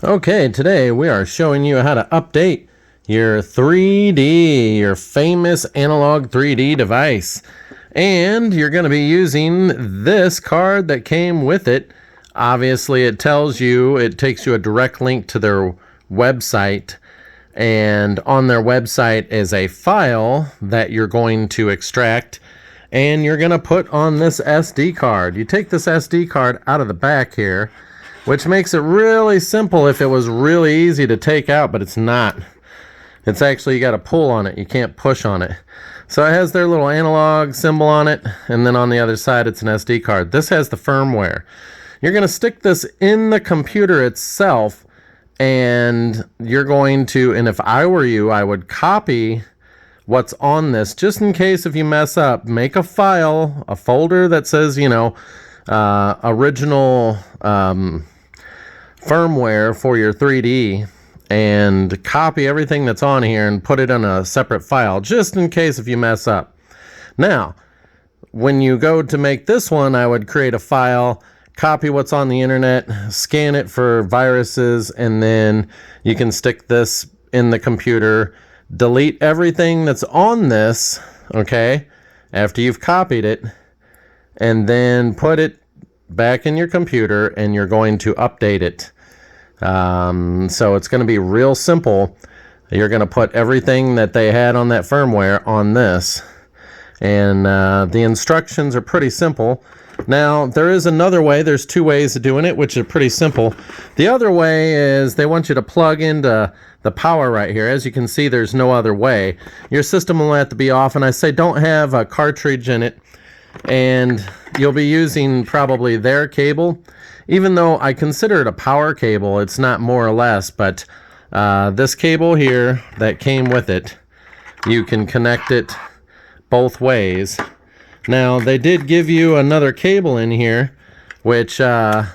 Okay, today we are showing you how to update your 3D, your famous analog 3D device. And you're going to be using this card that came with it. Obviously, it tells you, it takes you a direct link to their website. And on their website is a file that you're going to extract and you're going to put on this SD card. You take this SD card out of the back here, which makes it really simple if it was really easy to take out, but it's not. It's actually, you got to pull on it. You can't push on it. So it has their little analog symbol on it, and then on the other side it's an SD card. This has the firmware. You're going to stick this in the computer itself, and you're going to, and if I were you, I would copy what's on this, just in case if you mess up. Make a file, a folder that says, original firmware for your 3D, and copy everything that's on here and put it in a separate file, just in case if you mess up. Now, when you go to make this one, I would create a file, copy what's on the internet, scan it for viruses, and then you can stick this in the computer, delete everything that's on this, okay, after you've copied it, and then put it back in your computer, and you're going to update it. So it's going to be real simple. You're going to put everything that they had on that firmware on this, and the instructions are pretty simple. Now, there is another way. There's two ways of doing it, which are pretty simple. The other way is they want you to plug into the power right here. As you can see, there's no other way. Your system will have to be off, and I say don't have a cartridge in it, and you'll be using probably their cable. Even though I consider it a power cable, it's not, more or less, but this cable here that came with it, you can connect it both ways. Now, they did give you another cable in here, which, I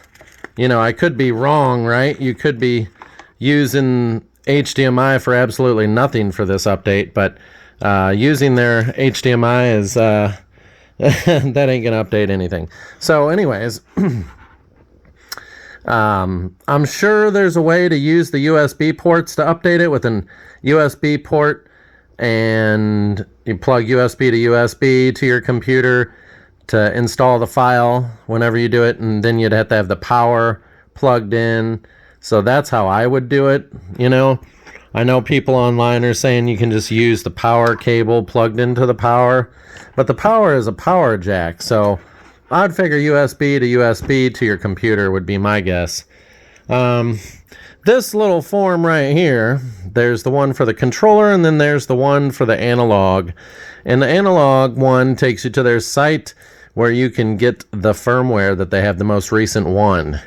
could be wrong, right? You could be using HDMI for absolutely nothing for this update, but using their HDMI is, that ain't going to update anything. So anyways, I'm sure there's a way to use the USB ports to update it with an USB port, and you plug USB to USB to your computer to install the file whenever you do it, and then you'd have to have the power plugged in. So that's how I would do it. I know people online are saying you can just use the power cable plugged into the power, but the power is a power jack, so I'd figure USB to USB to your computer would be my guess. This little form right here, there's the one for the controller, and then there's the one for the analog. And the analog one takes you to their site where you can get the firmware that they have, the most recent one.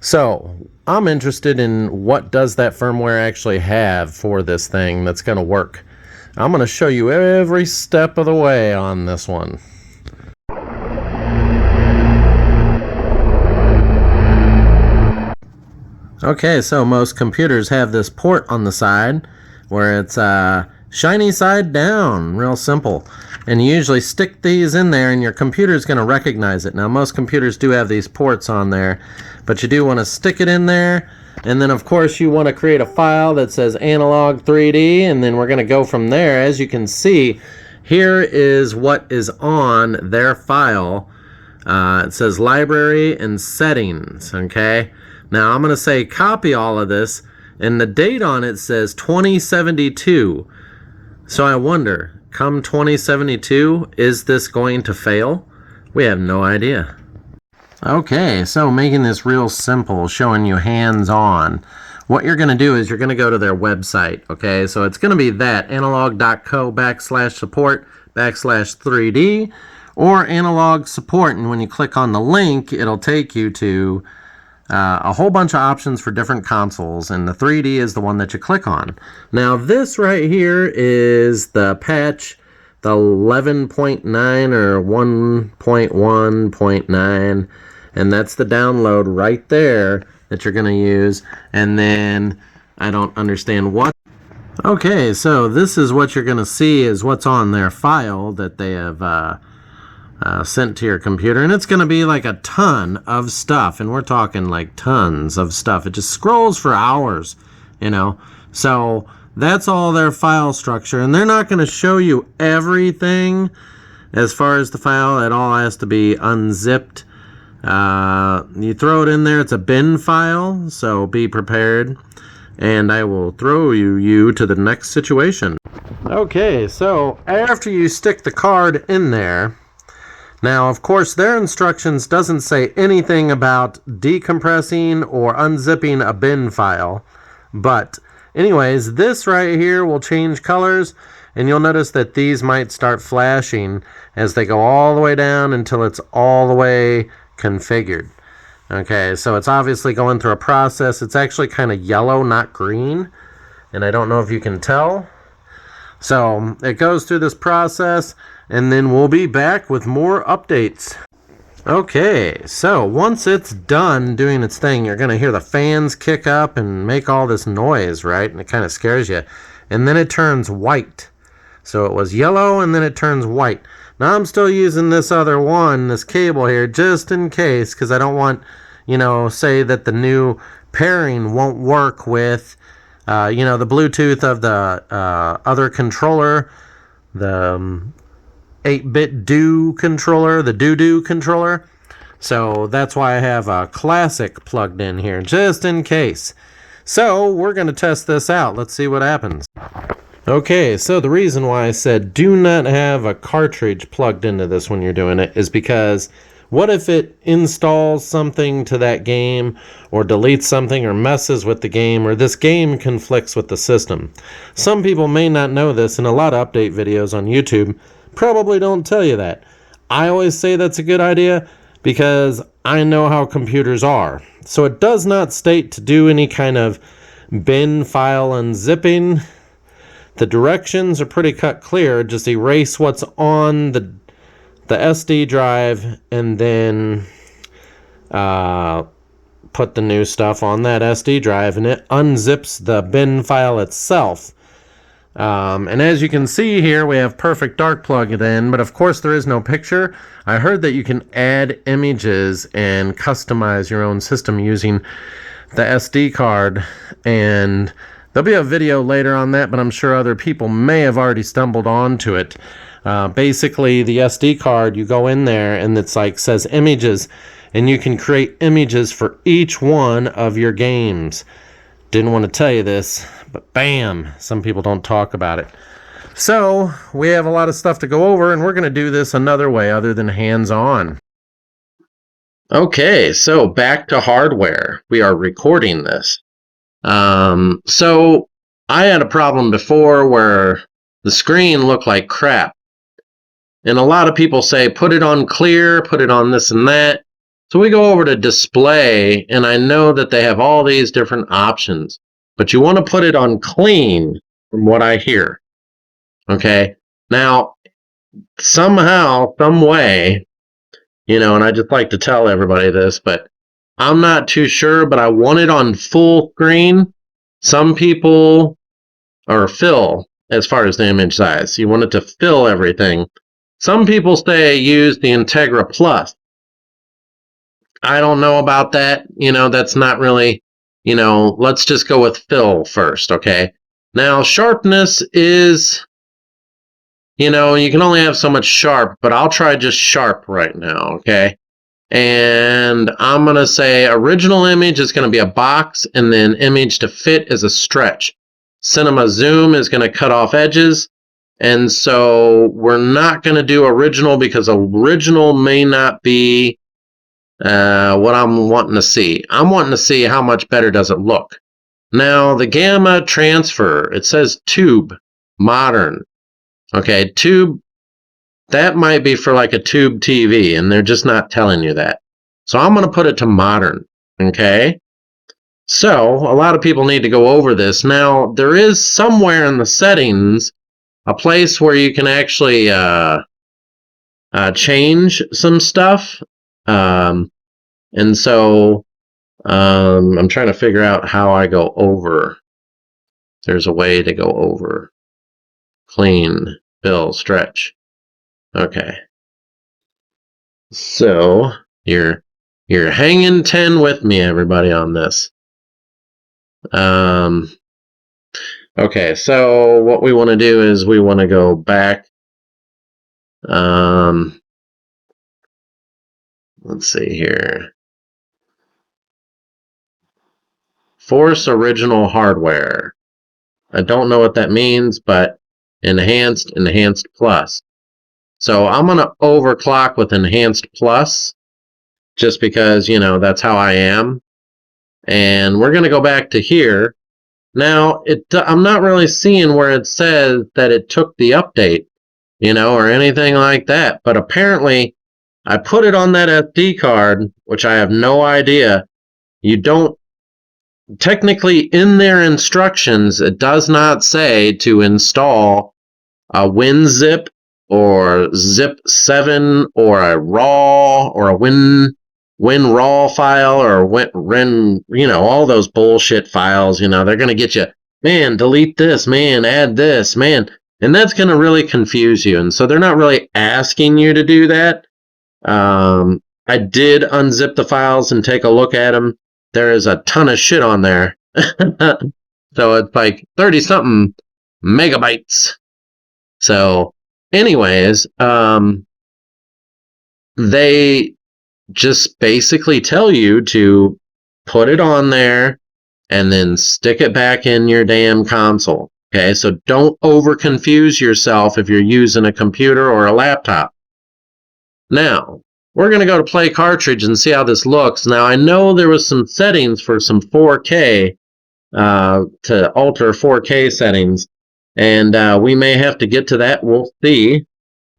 So I'm interested in what does that firmware actually have for this thing that's going to work. I'm going to show you every step of the way on this one. Okay, so most computers have this port on the side where it's shiny side down, real simple. And you usually stick these in there and your computer's going to recognize it. Now, most computers do have these ports on there, but you do want to stick it in there. And then, of course, you want to create a file that says Analog 3D, and then we're going to go from there. As you can see, here is what is on their file. It says Library and Settings, okay? Now, I'm going to say copy all of this, and the date on it says 2072. So I wonder, come 2072, is this going to fail? We have no idea. Okay, so making this real simple, showing you hands-on. What you're going to do is you're going to go to their website, okay? So it's going to be that, analog.co/support/3D, or analog support, and when you click on the link, it'll take you to a whole bunch of options for different consoles, and the 3D is the one that you click on. Now, this right here is the patch, the 11.9 or 1.1.9, and that's the download right there that you're going to use. And then I don't understand what. Okay, so this is what you're going to see is what's on their file that they have sent to your computer, and it's going to be like a ton of stuff, and we're talking like tons of stuff. It just scrolls for hours, you know. So that's all their file structure, and they're not going to show you everything as far as the file. It all has to be unzipped. You throw it in there. It's a bin file, so be prepared, and I will throw you to the next situation. Okay, so after you stick the card in there, now, of course, their instructions doesn't say anything about decompressing or unzipping a bin file. But anyways, this right here will change colors, and you'll notice that these might start flashing as they go all the way down until it's all the way configured. Okay, so it's obviously going through a process. It's actually kind of yellow, not green, and I don't know if you can tell. So it goes through this process, and then we'll be back with more updates. Okay, so once it's done doing its thing, you're going to hear the fans kick up and make all this noise, right? And it kind of scares you. And then it turns white. So it was yellow, and then it turns white. Now I'm still using this other one, this cable here, just in case, because I don't want, say that the new pairing won't work with the Bluetooth of the other controller, the 8-bit do controller, the do controller. So that's why I have a classic plugged in here, just in case. So we're going to test this out. Let's see what happens. Okay, so the reason why I said do not have a cartridge plugged into this when you're doing it is because what if it installs something to that game, or deletes something, or messes with the game, or this game conflicts with the system? Some people may not know this, and a lot of update videos on YouTube probably don't tell you that. I always say that's a good idea because I know how computers are. So it does not state to do any kind of bin file unzipping. The directions are pretty cut clear. Just erase what's on the SD drive, and then put the new stuff on that SD drive, and it unzips the bin file itself. And as you can see here, we have Perfect Dark plugged in, but of course there is no picture. I heard that you can add images and customize your own system using the SD card, and there'll be a video later on that, but I'm sure other people may have already stumbled onto it. Basically, the SD card, you go in there and it's like says images, and you can create images for each one of your games. Didn't want to tell you this, but bam, some people don't talk about it. So we have a lot of stuff to go over, and we're going to do this another way other than hands-on. Okay, so back to hardware. We are recording this. So I had a problem before where the screen looked like crap. And a lot of people say, put it on clear, put it on this and that. So we go over to display, and I know that they have all these different options. But you want to put it on clean, from what I hear. Okay? Now, somehow, some way, and I just like to tell everybody this, but I'm not too sure, but I want it on full screen. Some people, or fill, as far as the image size. You want it to fill everything. Some people say use the Integra Plus. I don't know about that. That's not really, let's just go with fill first, okay? Now, sharpness is, you can only have so much sharp, but I'll try just sharp right now, okay? And I'm going to say original image is going to be a box, and then image to fit is a stretch. Cinema zoom is going to cut off edges. And so we're not going to do original because original may not be what I'm wanting to see. I'm wanting to see how much better does it look. Now, the gamma transfer, it says tube, modern. Okay, tube, that might be for like a tube TV, and they're just not telling you that. So I'm going to put it to modern, okay? So a lot of people need to go over this. Now, there is somewhere in the settings a place where you can actually change some stuff. And so I'm trying to figure out how I go over. There's a way to go over. Clean, fill, stretch. Okay. So you're hanging 10 with me, everybody, on this. Okay, so what we want to do is we want to go back. Let's see here. Force original hardware. I don't know what that means, but enhanced plus. So I'm going to overclock with enhanced plus just because, you know, that's how I am. And we're going to go back to here. Now, I'm not really seeing where it says that it took the update, you know, or anything like that. But apparently, I put it on that SD card, which I have no idea. You don't, technically in their instructions, it does not say to install a WinZip or Zip7 or a RAW or a WinRAW file or Win, you know, all those bullshit files. You know, they're going to get you, man, delete this, man, add this, man. And that's going to really confuse you. And so they're not really asking you to do that. I did unzip the files and take a look at them. There is a ton of shit on there. So it's like 30 something megabytes. So anyways, they just basically tell you to put it on there and then stick it back in your damn console. Okay, so don't over confuse yourself if you're using a computer or a laptop. Now, we're going to go to play cartridge and see how this looks. Now, I know there was some settings for some 4K to alter 4K settings, and we may have to get to that. We'll see.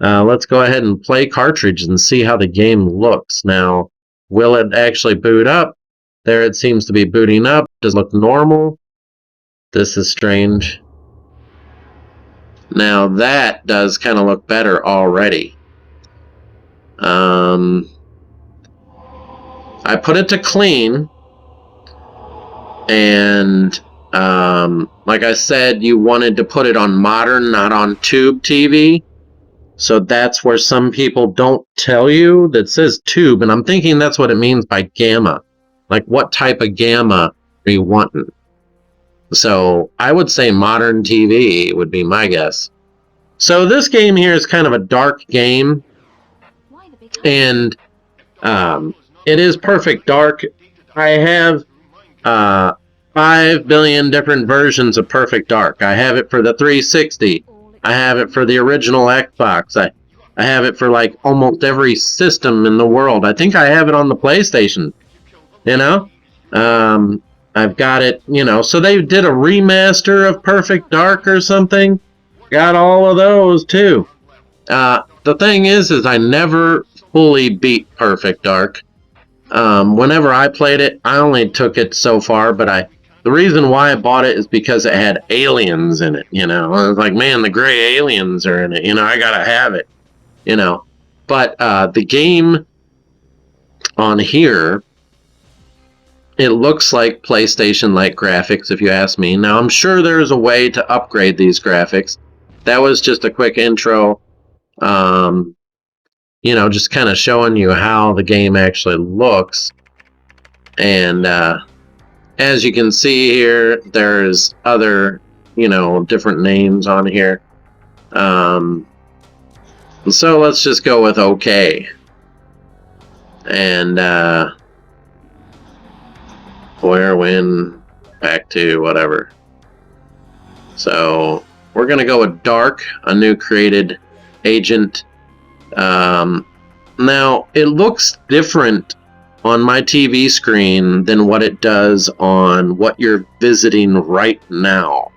Let's go ahead and play cartridge and see how the game looks. Now, will it actually boot up? There it seems to be booting up. Does it look normal? This is strange. Now that does kind of look better already. I put it to clean, and like I said, you wanted to put it on modern, not on tube TV. So that's where some people don't tell you that says tube, and I'm thinking that's what it means by gamma. Like, what type of gamma are you wanting? So I would say modern TV would be my guess. So this game here is kind of a dark game, and it is perfect dark. I have 5 billion different versions of Perfect Dark. I have it for the 360. I have it for the original Xbox. I have it for like almost every system in the world. I think I have it on the PlayStation. You know? I've got it, you know. So they did a remaster of Perfect Dark or something. Got all of those too. The thing is I never fully beat Perfect Dark. Whenever I played it, I only took it so far, but the reason why I bought it is because it had aliens in it, you know. I was like, man, the gray aliens are in it, you know, I gotta have it, you know. But the game on here, it looks like PlayStation-like graphics, if you ask me. Now, I'm sure there's a way to upgrade these graphics. That was just a quick intro. You know, just kind of showing you how the game actually looks. And as you can see here, there's other, you know, different names on here. So let's just go with OK. And where, when, back to, whatever. So we're going to go with Dark, a new created agent. Now, it looks different on my TV screen than what it does on what you're visiting right now,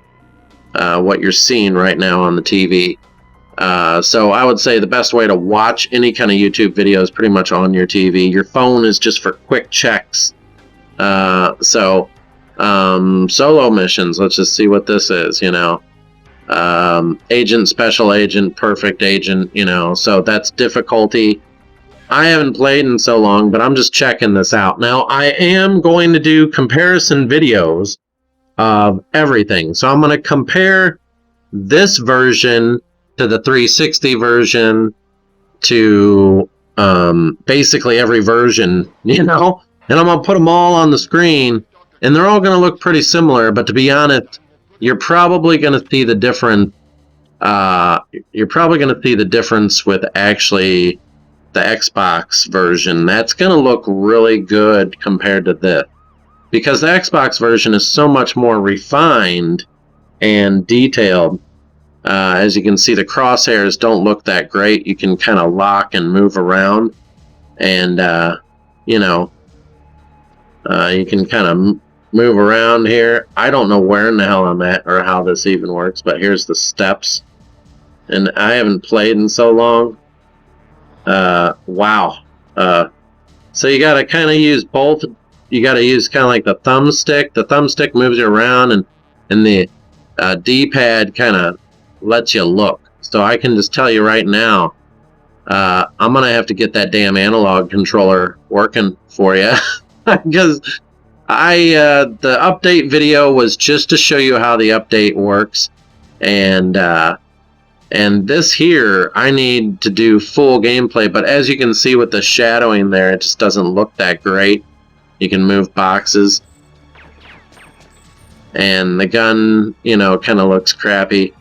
what you're seeing right now on the TV. So I would say the best way to watch any kind of YouTube video is pretty much on your TV. Your phone is just for quick checks. Solo missions, let's just see what this is, you know. Agent, special agent, perfect agent, you know, so that's difficulty. I haven't played in so long, but I'm just checking this out. Now, I am going to do comparison videos of everything. So I'm going to compare this version to the 360 version to basically every version, you know, and I'm going to put them all on the screen, and they're all going to look pretty similar, but to be honest, you're probably going to see the difference. You're probably going to see the difference with actually the Xbox version. That's going to look really good compared to this, because the Xbox version is so much more refined and detailed. As you can see, the crosshairs don't look that great. You can kind of lock and move around, and you know, you can kind of move around here. I don't know where in the hell I'm at or how this even works, but here's the steps, and I haven't played in so long. Wow. So you got to kind of use both. You got to use kind of like the thumbstick. The thumbstick moves you around, and the D-pad kind of lets you look. So I can just tell you right now, I'm gonna have to get that damn analog controller working for you, because the update video was just to show you how the update works, and this here I need to do full gameplay. But as you can see with the shadowing there, it just doesn't look that great. You can move boxes, and the gun, you know, kind of looks crappy.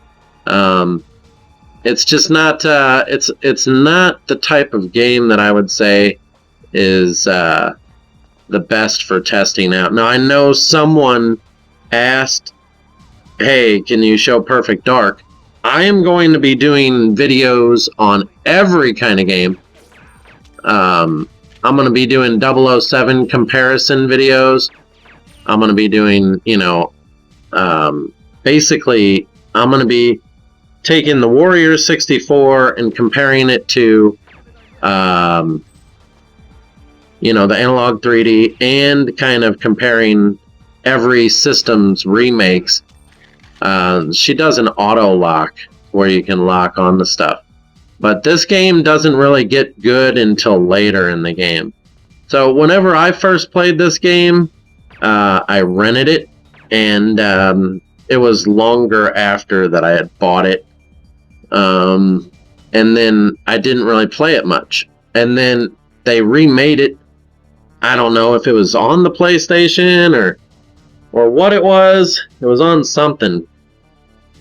It's just not, it's not the type of game that I would say is the best for testing out. Now, I know someone asked, hey, can you show Perfect Dark? I am going to be doing videos on every kind of game. I'm going to be doing 007 comparison videos. I'm going to be doing, you know, basically, I'm going to be taking the Warrior 64 and comparing it to, you know, the Analogue 3D, and kind of comparing every system's remakes. She does an auto lock where you can lock on the stuff, but this game doesn't really get good until later in the game. So whenever I first played this game, I rented it, and it was longer after that I had bought it. And then I didn't really play it much. And then they remade it. I don't know if it was on the PlayStation or what it was. It was on something.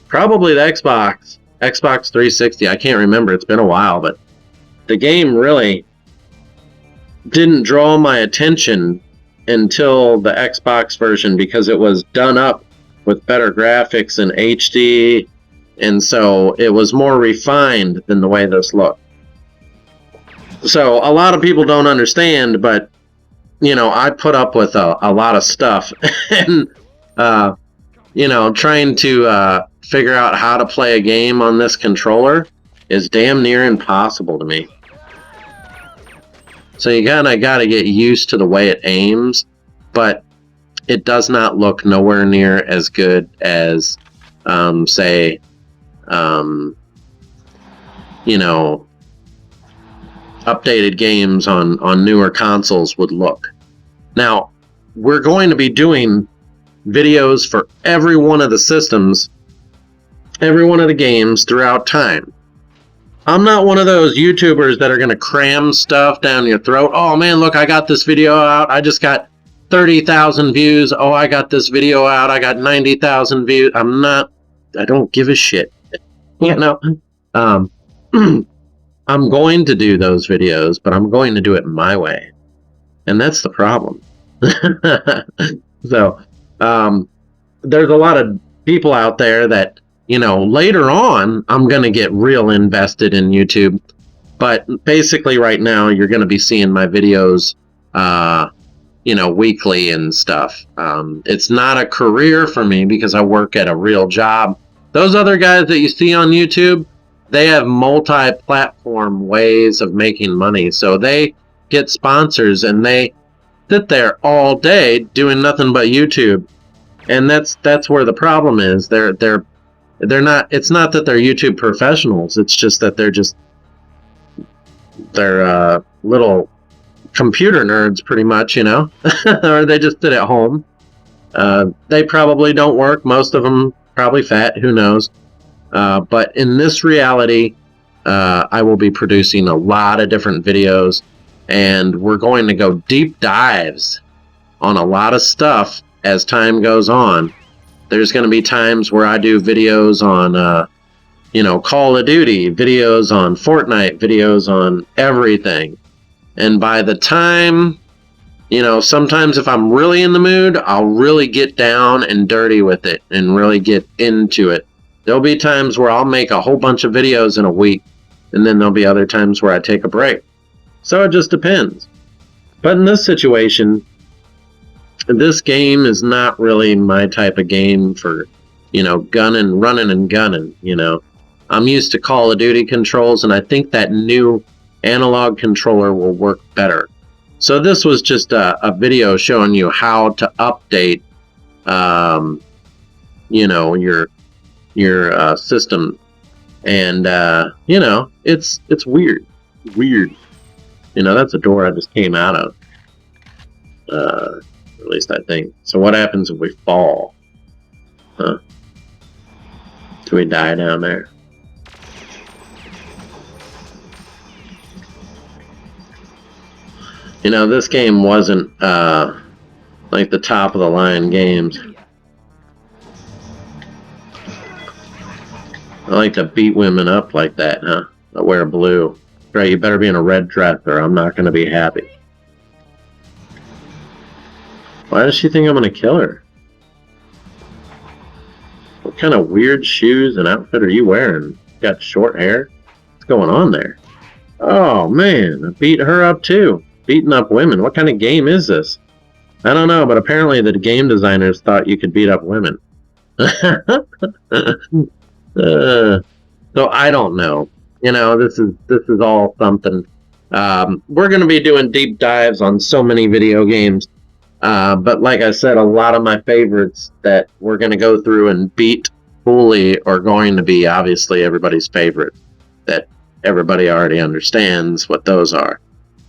Probably the Xbox 360. I can't remember. It's been a while, but the game really didn't draw my attention until the Xbox version, because it was done up with better graphics and HD, and so it was more refined than the way this looked. So a lot of people don't understand, but you know, I put up with a lot of stuff, and you know, trying to figure out how to play a game on this controller is damn near impossible to me. So you kind of got to get used to the way it aims, but it does not look nowhere near as good as, say, you know, updated games on newer consoles would look. Now, we're going to be doing videos for every one of the systems, every one of the games throughout time. I'm not one of those YouTubers that are going to cram stuff down your throat. Oh man, look, I got this video out. I just got 30,000 views. Oh, I got this video out. I got 90,000 views. I don't give a shit. You know, I'm going to do those videos, but I'm going to do it my way. And that's the problem. So, there's a lot of people out there that, you know, later on, I'm going to get real invested in YouTube. But basically right now, you're going to be seeing my videos, you know, weekly and stuff. It's not a career for me because I work at a real job. Those other guys that you see on YouTube, they have multi-platform ways of making money. So they get sponsors and they sit there all day doing nothing but YouTube. And that's where the problem is. They're not, it's not that they're YouTube professionals. It's just that they're little computer nerds pretty much, you know, or they just sit at home. They probably don't work. Most of them probably fat, who knows. But in this reality, I will be producing a lot of different videos, and we're going to go deep dives on a lot of stuff as time goes on. There's going to be times where I do videos on, Call of Duty, videos on Fortnite, videos on everything. And by the time, sometimes if I'm really in the mood, I'll really get down and dirty with it and really get into it. There'll be times where I'll make a whole bunch of videos in a week, and then there'll be other times where I take a break. So it just depends. But in this situation, this game is not really my type of game for, running and gunning, I'm used to Call of Duty controls, and I think that new analog controller will work better. So this was just a video showing you how to update, your system. And, it's weird. That's a door I just came out of. At least I think. So what happens if we fall? Huh? Do we die down there? This game wasn't like the top of the line games. I like to beat women up like that, huh? I wear blue. Right, you better be in a red dress or I'm not going to be happy. Why does she think I'm going to kill her? What kind of weird shoes and outfit are you wearing? You got short hair? What's going on there? Oh, man, I beat her up too. Beating up women. What kind of game is this? I don't know, but apparently the game designers thought you could beat up women. So I don't know. This is all something. We're going to be doing deep dives on so many video games. But like I said, a lot of my favorites that we're going to go through and beat fully are going to be obviously everybody's favorite. That everybody already understands what those are.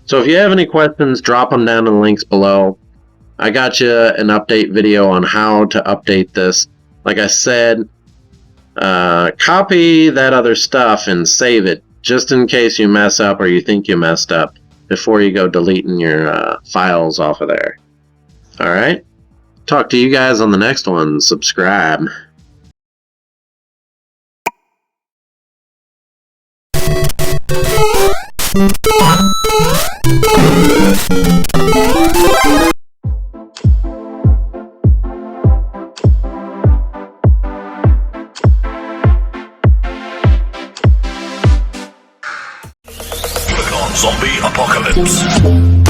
So if you have any questions, drop them down in the links below. I got you an update video on how to update this. Like I said, copy that other stuff and save it just in case you mess up or you think you messed up before you go deleting your files off of there. Alright? Talk to you guys on the next one. Subscribe. Click on Zombie Apocalypse.